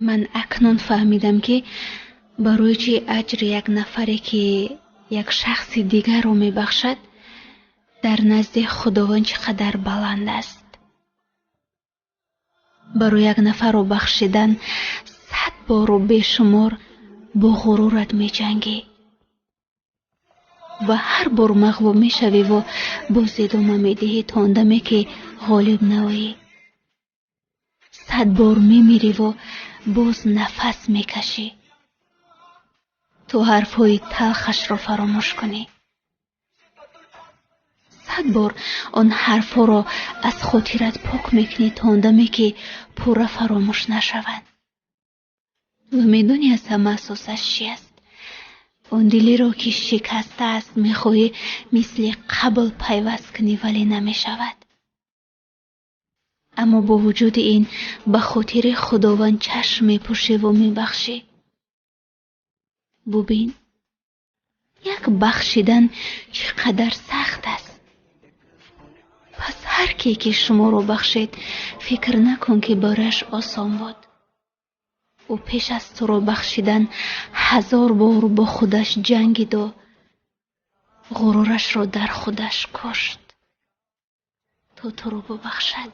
من اکنون فهمیدم که برای چی اجر یک نفری که یک شخص دیگر رو میبخشد در نزد خداوند چقدر بلند است. برای یک نفر رو بخشیدن 100 بار و بیشمار با غرورت میجنگی و هر بار مغلوب میشوی و باز ادامه میدهی تا اندمی که غالب نوایی. 100 بار میمیری و باز نفس میکشی تو حرفهای تلخش را فراموش کنی. 100 بار آن حرفها را از خاطرت پاک میکنی تا اندمی که پورا فراموش نشوند. و میدونی از همه اساسش چی است؟ آن دلی را که شکسته است میخواهی مثل قبل پیوست کنی ولی نمیشود. اما با وجود این به خاطر خداوند چشم میپوشی و میبخشی. ببین یک بخشیدن چقدر سخت است. پس هر کی که شما رو بخشید فکر نکن که برایش آسان بود. او پیش از تو رو بخشیدن 1000 بار با خودش جنگید و غرورش رو در خودش کشت تا تو رو ببخشد.